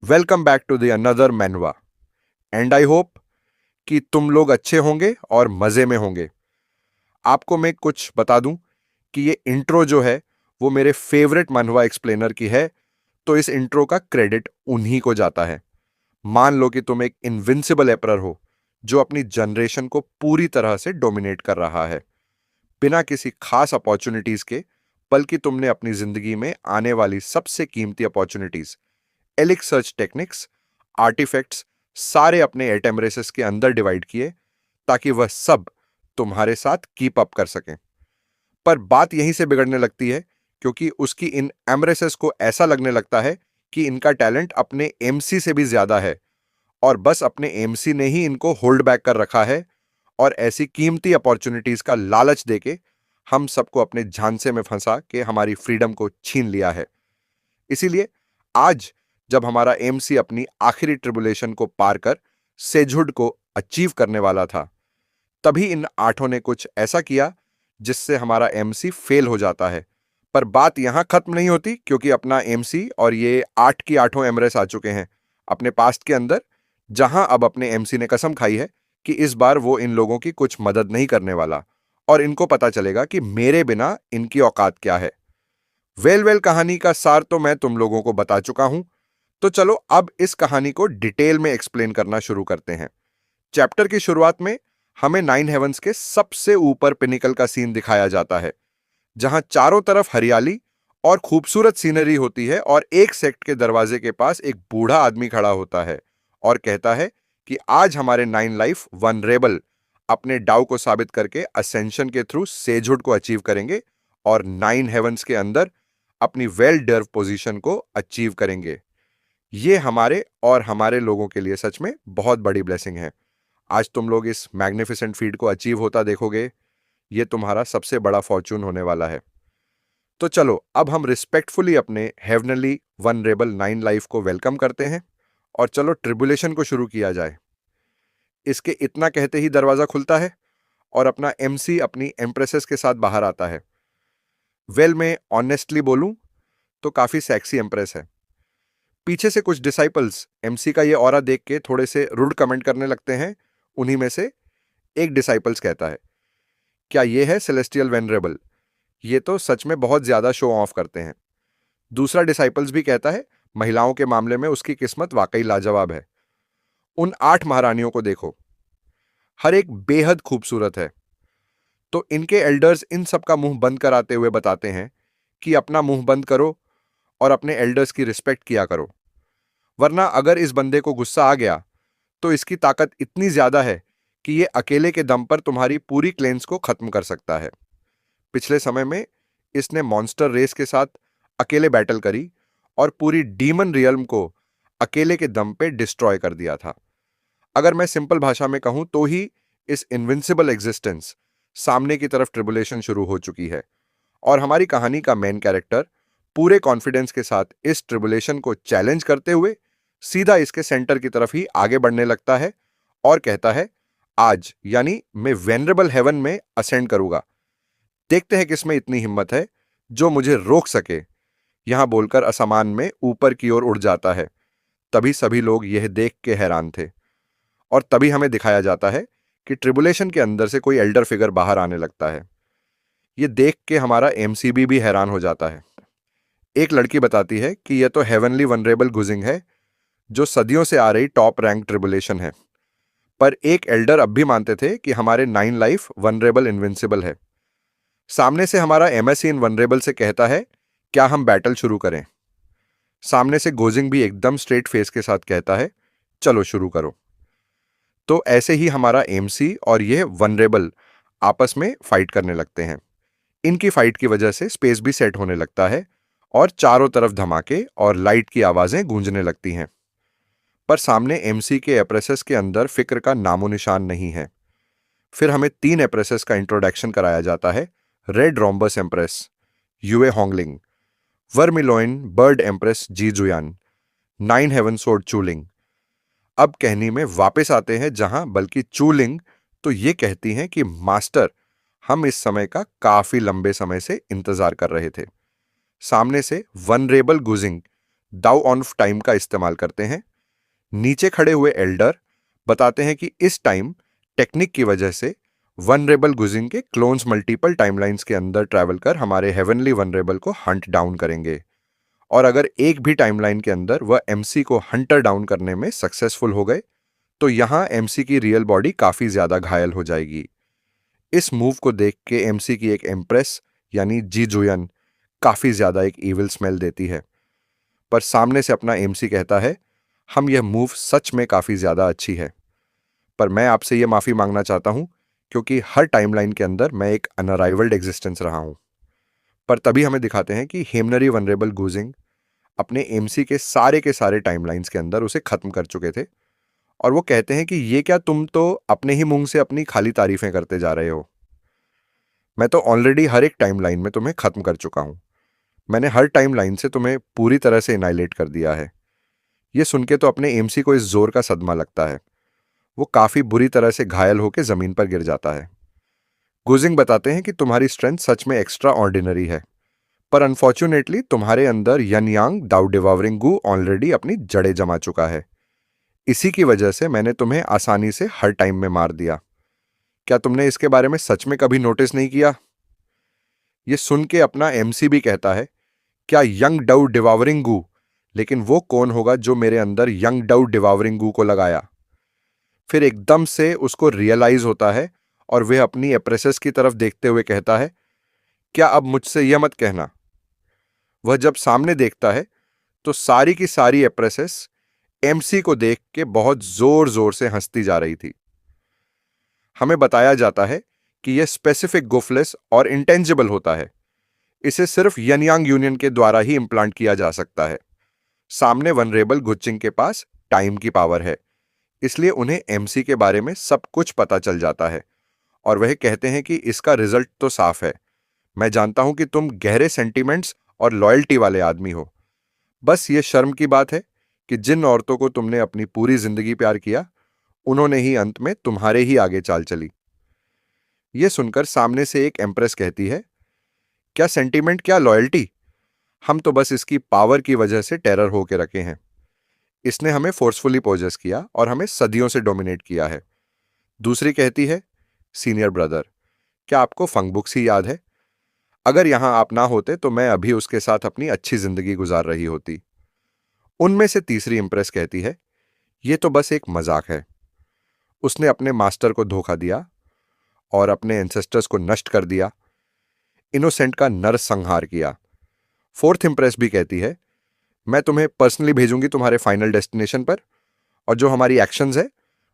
Welcome back to the another मैनवा and I hope कि तुम लोग अच्छे होंगे और मज़े में होंगे। आपको मैं कुछ बता दूं कि ये इंट्रो जो है वो मेरे फेवरेट मनवा एक्सप्लेनर की है, तो इस इंट्रो का क्रेडिट उन्हीं को जाता है। मान लो कि तुम एक इनविंसिबल एपरर हो जो अपनी जनरेशन को पूरी तरह से डोमिनेट कर रहा है, बिना किसी खास अपॉर्चुनिटीज के, बल्कि तुमने अपनी जिंदगी में आने वाली सबसे कीमती अपॉर्चुनिटीज, एलिक सर्च टेक्निक्स, आर्टिफैक्ट्स सारे अपने एटम रेसेस के अंदर डिवाइड किए ताकि वह सब तुम्हारे साथ कीप अप कर सकें। पर बात यहीं से बिगड़ने लगती है क्योंकि उसकी इन एमरेसेस को ऐसा लगने लगता है कि इनका टैलेंट अपने एमसी से भी ज्यादा है और बस अपने एमसी ने ही इनको होल्ड बैक कर रखा है, और ऐसी कीमती अपॉर्चुनिटीज का लालच देके हम सबको अपने झांसे में फंसा के हमारी फ्रीडम को छीन लिया है। इसीलिए आज जब हमारा एमसी अपनी आखिरी ट्रिबुलेशन को पार कर सेजहुड को अचीव करने वाला था, तभी इन आठों ने कुछ ऐसा किया जिससे हमारा एमसी फेल हो जाता है। पर बात यहां खत्म नहीं होती क्योंकि अपना एमसी और ये आठ की आठों एमरेस आ चुके हैं अपने पास्ट के अंदर, जहां अब अपने एमसी ने कसम खाई है कि इस बार वो इन लोगों की कुछ मदद नहीं करने वाला और इनको पता चलेगा कि मेरे बिना इनकी औकात क्या है। वेल कहानी का सार तो मैं तुम लोगों को बता चुका हूं, तो चलो अब इस कहानी को डिटेल में एक्सप्लेन करना शुरू करते हैं। चैप्टर की शुरुआत में हमें नाइन हेवंस के सबसे ऊपर पिनिकल का सीन दिखाया जाता है, जहां चारों तरफ हरियाली और खूबसूरत सीनरी होती है और एक सेक्ट के दरवाजे के पास एक बूढ़ा आदमी खड़ा होता है और कहता है कि आज हमारे नाइन लाइफ वन रेबल अपने डाउ को साबित करके असेंशन के थ्रू सेजहुड को अचीव करेंगे और नाइन हेवंस के अंदर अपनी वेल डर्व पोजीशन को अचीव करेंगे। ये हमारे और हमारे लोगों के लिए सच में बहुत बड़ी ब्लेसिंग है। आज तुम लोग इस मैग्निफिसेंट फीट को अचीव होता देखोगे, ये तुम्हारा सबसे बड़ा फॉर्चून होने वाला है। तो चलो अब हम रिस्पेक्टफुली अपने heavenly one rebel nine life को वेलकम करते हैं और चलो ट्रिबुलेशन को शुरू किया जाए। इसके इतना कहते ही दरवाजा खुलता है और अपना एमसी अपनी एम्प्रेसेस के साथ बाहर आता है। मैं ऑनेस्टली बोलूं तो काफी सेक्सी एम्प्रेस है। पीछे से कुछ डिसाइपल्स एमसी का ये ऑरा देख के थोड़े से रूड कमेंट करने लगते हैं। उन्हीं में से एक डिसाइपल्स कहता है, क्या ये है सेलेस्टियल वेनरेबल? ये तो सच में बहुत ज्यादा शो ऑफ करते हैं। दूसरा डिसाइपल्स भी कहता है, महिलाओं के मामले में उसकी किस्मत वाकई लाजवाब है। उन 8 महारानियों को देखो, हर एक बेहद खूबसूरत है। तो इनके एल्डर्स इन सब का मुंह बंद कराते हुए बताते हैं कि अपना मुंह बंद करो और अपने एल्डर्स की रिस्पेक्ट किया करो, वरना अगर इस बंदे को गुस्सा आ गया तो इसकी ताकत इतनी ज्यादा है कि ये अकेले के दम पर तुम्हारी पूरी क्लेंस को खत्म कर सकता है। पिछले समय में इसने मॉन्स्टर रेस के साथ अकेले बैटल करी और पूरी डीमन रियल्म को अकेले के दम पे डिस्ट्रॉय कर दिया था। अगर मैं सिंपल भाषा में कहूं तो ही इस इनविंसिबल एग्जिस्टेंस सामने की तरफ ट्रिबुलेशन शुरू हो चुकी है और हमारी कहानी का मेन कैरेक्टर पूरे कॉन्फिडेंस के साथ इस ट्रिबुलेशन को चैलेंज करते हुए सीधा इसके सेंटर की तरफ ही आगे बढ़ने लगता है और कहता है, आज यानी मैं वेनरेबल हेवन में असेंड करूंगा। देखते हैं किसमें इतनी हिम्मत है जो मुझे रोक सके। यहां बोलकर असमान में ऊपर की ओर उड़ जाता है। तभी सभी लोग यह देख के हैरान थे और तभी हमें दिखाया जाता है कि ट्रिबुलेशन के अंदर से कोई एल्डर फिगर बाहर आने लगता है। यह देख के हमारा एमसीबी भी हैरान हो जाता है। एक लड़की बताती है कि यह तो हेवनली वनरेबल गुजिंग है, जो सदियों से आ रही टॉप रैंक ट्रिबुलेशन है। पर एक एल्डर अब भी मानते थे कि हमारे नाइन लाइफ वनरेबल इनविंसिबल है। सामने से हमारा एमएससी इन वनरेबल से कहता है, क्या हम बैटल शुरू करें? सामने से गोजिंग भी एकदम स्ट्रेट फेस के साथ कहता है, चलो शुरू करो। तो ऐसे ही हमारा एमसी और यह वनरेबल आपस में फाइट करने लगते हैं। इनकी फाइट की वजह से स्पेस भी सेट होने लगता है और चारों तरफ धमाके और लाइट की आवाजें गूंजने लगती हैं। पर सामने एमसी के एप्रेसेस के अंदर फिक्र का नामो निशान नहीं है। फिर हमें 3 एप्रेसेस का इंट्रोडक्शन कराया जाता है। Red rhombus empress Yue Hongling, vermilion bird empress Ji Juyan, nine heaven sword Chuling. अब कहनी में वापस आते हैं, जहां बल्कि चूलिंग तो ये कहती हैं कि मास्टर, हम इस समय का काफी लंबे समय से इंतजार कर रहे थे। सामने से वनरेबल गुजिंग, दाउ ऑफ टाइम का इस्तेमाल करते हैं। नीचे खड़े हुए एल्डर बताते हैं कि इस टाइम टेक्निक की वजह से वनरेबल गुजिंग के क्लोन्स मल्टीपल टाइमलाइंस के अंदर ट्रैवल कर हमारे हेवनली वनरेबल को हंट डाउन करेंगे, और अगर एक भी टाइमलाइन के अंदर वह एमसी को हंटर डाउन करने में सक्सेसफुल हो गए तो यहां एमसी की रियल बॉडी काफी ज्यादा घायल हो जाएगी। इस मूव को देख के एमसी की एक एम्प्रेस यानी जी जुयन काफी ज्यादा एक इविल स्मेल देती है, पर सामने से अपना एमसी कहता है हम यह मूव सच में काफी ज्यादा अच्छी है, पर मैं आपसे यह माफी मांगना चाहता हूं क्योंकि हर टाइमलाइन के अंदर मैं एक अनअराइवल्ड एग्जिस्टेंस रहा हूं। पर तभी हमें दिखाते हैं कि हेमनरी वनरेबल गुजिंग अपने एमसी के सारे टाइमलाइंस के अंदर उसे खत्म कर चुके थे, और वो कहते हैं कि ये क्या तुम तो अपने ही मुंह से अपनी खाली तारीफें करते जा रहे हो। मैं तो ऑलरेडी हर एक टाइमलाइन में तुम्हें खत्म कर चुका हूं। मैंने हर टाइमलाइन से तुम्हें पूरी तरह से इनाइलेट कर दिया है। ये सुन के तो अपने एमसी को इस जोर का सदमा लगता है। वो काफी बुरी तरह से घायल होकर जमीन पर गिर जाता है। गुजिंग बताते हैं कि तुम्हारी स्ट्रेंथ सच में एक्स्ट्रा ऑर्डिनरी है, पर अनफॉर्चुनेटली तुम्हारे अंदर यन यांग दाउ डिवावरिंग गू ऑलरेडी अपनी जड़ें जमा चुका है। इसी की वजह से मैंने तुम्हें आसानी से हर टाइम में मार दिया। क्या तुमने इसके बारे में सच में कभी नोटिस नहीं किया? ये सुन के अपना एमसी भी कहता है क्या यंग डाउ डिवावरिंग गू, लेकिन वो कौन होगा जो मेरे अंदर यंग डाउ डिवावरिंग गू को लगाया? फिर एकदम से उसको रियलाइज होता है और वह अपनी एप्रेसेस की तरफ देखते हुए कहता है क्या अब मुझसे यह मत कहना। वह जब सामने देखता है तो सारी की सारी एप्रेसेस एमसी को देख के बहुत जोर जोर से हंसती जा रही थी। हमें बताया जाता है कि यह स्पेसिफिक गुफलेस और इंटेंजिबल होता है। इसे सिर्फ यनयांग यूनियन के द्वारा ही इंप्लांट किया जा सकता है। सामने वनरेबल गुचिंग के पास टाइम की पावर है, इसलिए उन्हें एमसी के बारे में सब कुछ पता चल जाता है, और वह कहते हैं कि इसका रिजल्ट तो साफ है। मैं जानता हूं कि तुम गहरे सेंटिमेंट्स और लॉयल्टी वाले आदमी हो। बस ये शर्म की बात है कि जिन औरतों को तुमने अपनी पूरी जिंदगी प्यार किया उन्होंने ही अंत में तुम्हारे ही आगे चाल चली। यह सुनकर सामने से एक एम्प्रेस कहती है क्या सेंटिमेंट, क्या लॉयल्टी, हम तो बस इसकी पावर की वजह से टेरर होके रखे हैं। इसने हमें फोर्सफुली पोजेस किया और हमें सदियों से डोमिनेट किया है। दूसरी कहती है सीनियर ब्रदर, क्या आपको फंगबुक्स ही याद है? अगर यहां आप ना होते तो मैं अभी उसके साथ अपनी अच्छी जिंदगी गुजार रही होती। उनमें से तीसरी इंप्रेस कहती है यह तो बस एक मजाक है। उसने अपने मास्टर को धोखा दिया और अपने एंसेस्टर्स को नष्ट कर दिया, इनोसेंट का नरसंहार किया। फोर्थ इंप्रेस भी कहती है मैं तुम्हें पर्सनली भेजूंगी तुम्हारे फाइनल डेस्टिनेशन पर, और जो हमारी एक्शंस है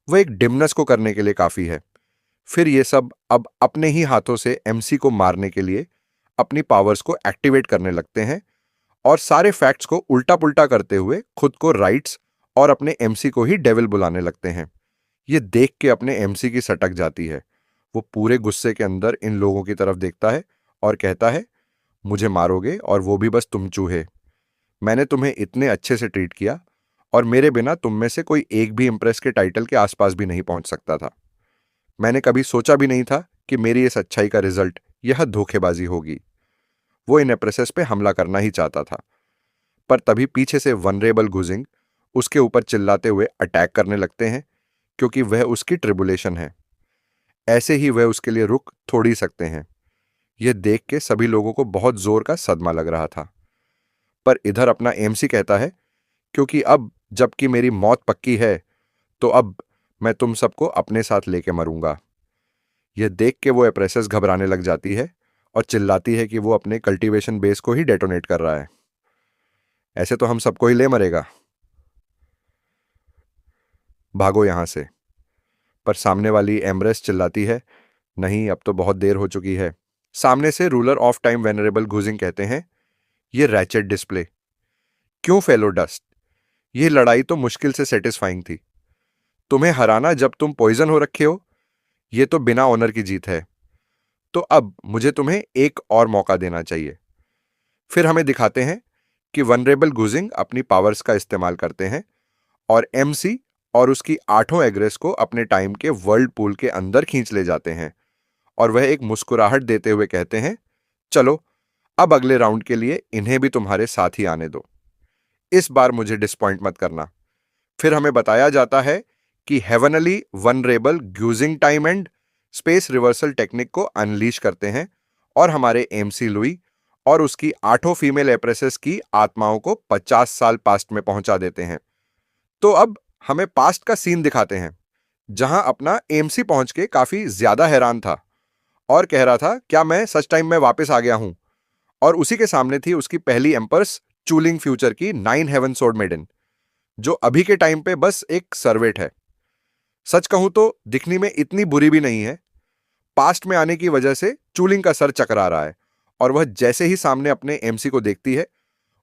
वो एक डिमनस को करने के लिए काफी है। फिर ये सब अब अपने ही हाथों से एमसी को मारने के लिए अपनी पावर्स को एक्टिवेट करने लगते हैं और सारे फैक्ट्स को उल्टा पुल्टा करते हुए खुद को राइट्स और अपने एमसी को ही डेविल बुलाने लगते हैं। ये देख के अपने एमसी की सटक जाती है। वो पूरे गुस्से के अंदर इन लोगों की तरफ देखता है और कहता है मुझे मारोगे, और वो भी बस तुम चूहे। मैंने तुम्हें इतने अच्छे से ट्रीट किया और मेरे बिना तुम में से कोई एक भी इंप्रेस के टाइटल के आसपास भी नहीं पहुंच सकता था। मैंने कभी सोचा भी नहीं था कि मेरी इस अच्छाई का रिजल्ट यह धोखेबाजी होगी। वो इन एप्रेसेस पे हमला करना ही चाहता था, पर तभी पीछे से वनरेबल गुजिंग उसके ऊपर चिल्लाते हुए अटैक करने लगते हैं क्योंकि वह उसकी ट्रिबुलेशन है। ऐसे ही वह उसके लिए रुक थोड़ी सकते हैं। यह देख के सभी लोगों को बहुत जोर का सदमा लग रहा था। पर इधर अपना एमसी कहता है क्योंकि अब जबकि मेरी मौत पक्की है तो अब मैं तुम सबको अपने साथ लेके मरूंगा। यह देख के वो एप्रेसेस घबराने लग जाती है और चिल्लाती है कि वो अपने कल्टीवेशन बेस को ही डेटोनेट कर रहा है। ऐसे तो हम सबको ही ले मरेगा, भागो यहां से। पर सामने वाली एम्ब्रेस चिल्लाती है नहीं, अब तो बहुत देर हो चुकी है। सामने से रूलर ऑफ टाइम वेनरेबल गुजिंग कहते हैं ये रैचेट डिस्प्ले क्यों फेलो डस्ट, ये लड़ाई तो मुश्किल से सेटिस्फाइंग थी। तुम्हें हराना जब तुम पॉइजन हो रखे हो, ये तो बिना ऑनर की जीत है। तो अब मुझे तुम्हें एक और मौका देना चाहिए। फिर हमें दिखाते हैं कि वनरेबल गुजिंग अपनी पावर्स का इस्तेमाल करते हैं और एमसी और उसकी आठों एग्रेस को अपने टाइम के वर्ल्ड पूल के अंदर खींच ले जाते हैं, और वह एक मुस्कुराहट देते हुए कहते हैं चलो अब अगले राउंड के लिए इन्हें भी तुम्हारे साथ ही आने दो। इस बार मुझे डिसपॉइंट मत करना। फिर हमें बताया जाता है कि हेवनली वनरेबल ग्यूजिंग time and space reversal technique को अनलीश करते हैं और हमारे एमसी लुई और उसकी 8 फीमेल एप्रेसेस की आत्माओं को 50 साल पास्ट में पहुंचा देते हैं। तो अब हमें पास्ट का सीन दिखाते हैं, जहां अपना एमसी पहुंच के काफी ज्यादा हैरान था और कह रहा था क्या मैं सच टाइम में वापस आ गया हूं। और उसी के सामने थी उसकी पहली एम्पर्स चूलिंग फ्यूचर की 9 हेवन सोर्ड मेडन, जो अभी के टाइम पे बस एक सर्वेट है। सच कहूं तो दिखने में इतनी बुरी भी नहीं है। पास्ट में आने की वजह से चूलिंग का सर चकरा रहा है और वह जैसे ही सामने अपने एमसी को देखती है,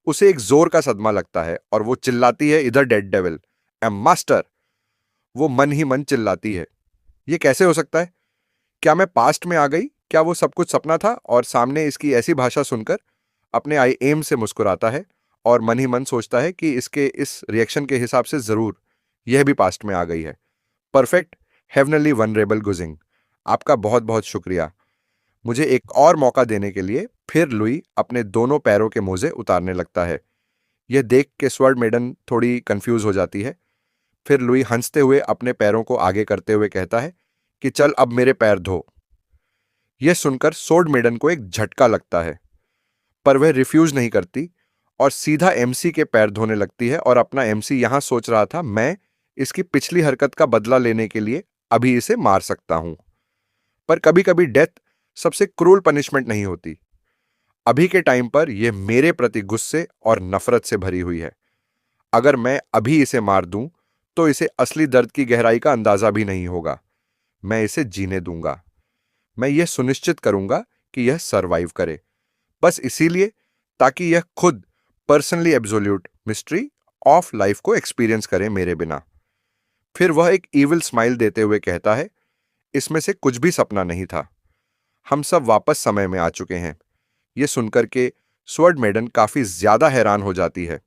उसे एक जोर का सदमा लगता है और वो चिल्लाती है, इधर डेड डेविल एम मास्टर। वो मन ही मन चिल्लाती है। ये कैसे हो सकता है? क्या मैं पास्ट में आ गई? क्या वो सब कुछ सपना था? और सामने इसकी ऐसी भाषा सुनकर अपने आई एम से मुस्कुराता है और मन ही मन सोचता है कि इसके इस रिएक्शन के हिसाब से जरूर यह भी पास्ट में आ गई है। परफेक्ट हेवनली वनरेबल गुजिंग, आपका बहुत बहुत शुक्रिया मुझे एक और मौका देने के लिए। फिर लुई अपने दोनों पैरों के मोजे उतारने लगता है। यह देख के स्वर्ड मेडन थोड़ी कंफ्यूज हो जाती है। फिर लुई हंसते हुए अपने पैरों को आगे करते हुए कहता है कि चल अब मेरे पैर धो। यह सुनकर सोर्ड मेडन को एक झटका लगता है, पर वह रिफ्यूज नहीं करती और सीधा एमसी के पैर धोने लगती है और अपना एमसी यहां सोच रहा था मैं इसकी पिछली हरकत का बदला लेने के लिए अभी इसे मार सकता हूं। पर कभी कभी डेथ सबसे क्रूल पनिशमेंट नहीं होती। अभी के टाइम पर यह मेरे प्रति गुस्से और नफरत से भरी हुई है। अगर मैं अभी इसे मार दूं तो इसे असली दर्द की गहराई का अंदाजा भी नहीं होगा। मैं इसे जीने दूंगा। मैं यह सुनिश्चित करूंगा कि यह सरवाइव करे, बस इसीलिए ताकि यह खुद personally absolute mystery of life को एक्सपीरियंस करे मेरे बिना। फिर वह एक इविल स्माइल देते हुए कहता है, इसमें से कुछ भी सपना नहीं था। हम सब वापस समय में आ चुके हैं। यह सुनकर के स्वर्ड मेडन काफी ज्यादा हैरान हो जाती है।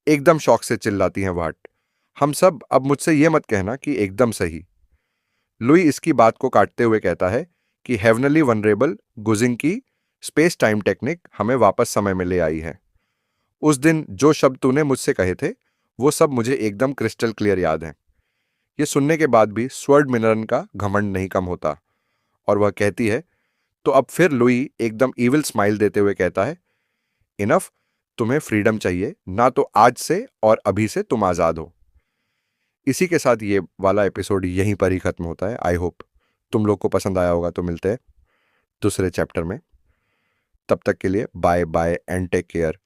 एकदम शौक से चिल्लाती हैं, वाट हम सब, अब मुझसे यह मत कहना कि एकदम सही। लुई इसकी बात को काटते हुए कहता है कि हेवनली वनरेबल गुजिंग की स्पेस टाइम टेक्निक हमें वापस समय में ले आई है। उस दिन जो शब्द तूने मुझसे कहे थे वो सब मुझे एकदम क्रिस्टल क्लियर याद है। ये सुनने के बाद भी स्वर्ड मिनरन का घमंड नहीं कम होता और वह कहती है, तो अब फिर लुई एकदम इविल स्माइल देते हुए कहता है, इनफ, तुम्हें फ्रीडम चाहिए ना, तो आज से और अभी से तुम आजाद हो। इसी के साथ ये वाला एपिसोड यहीं पर ही खत्म होता है। आई होप तुम लोग को पसंद आया होगा। तो मिलते हैं दूसरे चैप्टर में। तब तक के लिए bye bye and take care.